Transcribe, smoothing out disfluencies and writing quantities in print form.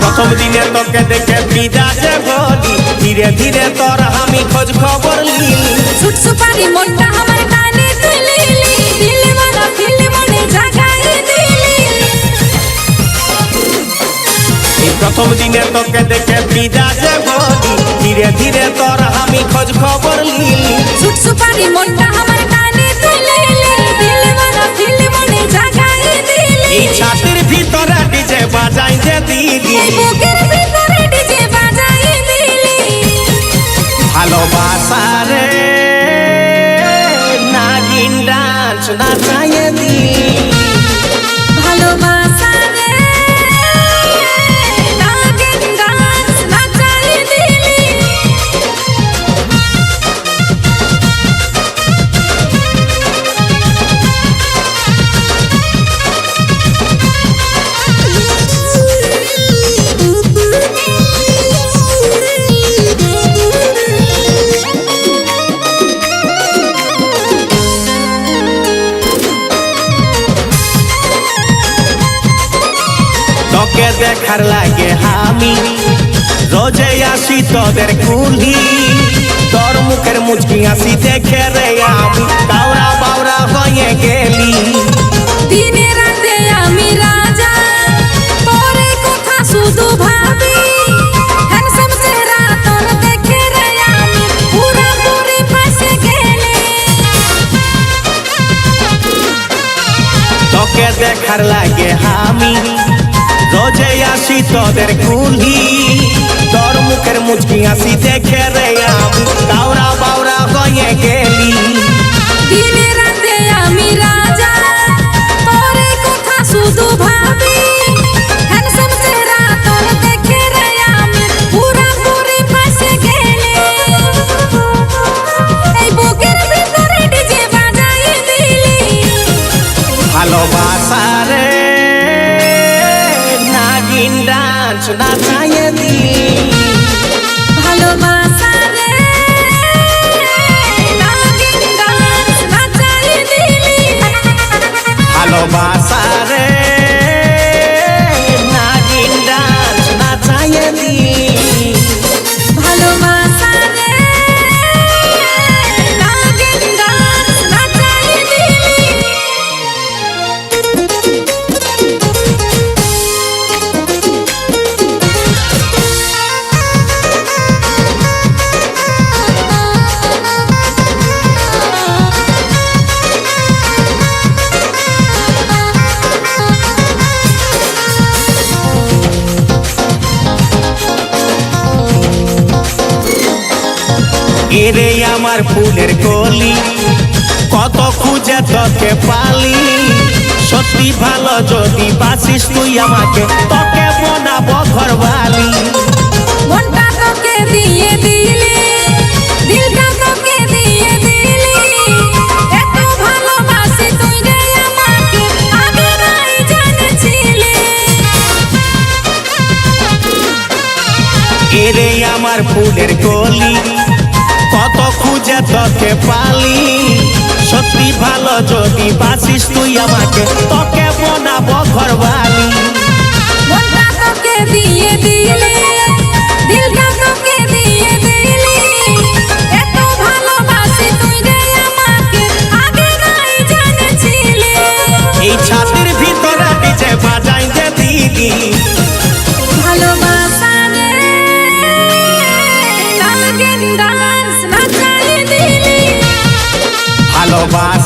प्रथम दिने तोके देखे बिदाजे भोली धीरे धीरे तोर हामी खोज खबर ली छुट सुपारी मोटा हमर काने तुलिली दिल वाला दिल मने जगाई दिली प्रथम दिने तोके देखे बिदाजे भोली धीरे धीरे तोर हामी खोज खबर ली छुट सुपारी मोटा हमर काने तुलिली दिल वाला दिल मने जगाई दिली এই ছাতির ভিতরে ডিজে বাজাই দে দিলি বুকের ভিতরে ডিজে বাজাই দিলি ভালোবাসা রে নাগিন ডান্স নাচাই দিলি ভালোবাসা রে নাগিন ডান্স নাচাই দিলি তোকে দেখার লাগে আমি রোজে আসি তোদের কুলি তোর মুখের মুচকি আসি দেখে রে আমি কাউরা বাউরা হয়ে গেলি দিনে রাতে আমি রাজা তোরে কথা শুধু ভাবি হ্যান্ডসাম চেহারা তোর দেখে রে আমি পুরোপুরি ফাঁসে গেলি তোকে দেখার লাগে আমি রোজে আসি তোদের কুলি তোর মুখের মুচকি আসি দেখে রে আমি কাউরা বাউরা হয়ে গেলি দিনে রাতে আমি রাজা তোরে কথা শুধু ভাবি হ্যান্ডসাম চেহারা তোর দেখে রে আমি পুরোপুরি ফাঁসে গেলি এই বুকের ভিতরে ডিজে বাজাই দিলি ভালোবাসা রে নাগিন ডান্স নাচাই দিলি ভালোবাসা রে নাগিন ডান্স নাচাই দিলি ভালোবাসা রে নাগিন ডান্স নাচাই দিলি ভালোবাসা রে নাগিন ডান্স নাচাই দিলি এরে আমার ফুলের কলি কত খুঁজে তোকে পালি সত্যি ভালো যদি বাসিস তুই আমাকে তোকে বানাবো ঘরবালি মনটা তোকে দিয়ে দিলি দিলটা তোকে দিয়ে দিলি এত ভালোবাসি তুই রে আমাকে আগে নাই জানছিলি এরে আমার ফুলের কলি কত খুঁজে তোকে পালি সত্যি ভালো যদি বাসিস তুই আমাকে তোকে বানাবো ঘরবালি মনটা তোকে দিয়ে দিলি দিলটা তোকে দিয়ে দিলি এত ভালোবাসি তুই রে আমাকে আগে নাই জানছিলি এই ছাতির ভিতরে ডিজে বাজাই দে দিলি ভালোবাসা রে নাগিন ডান্স নাচাই দিলি ভালোবাসা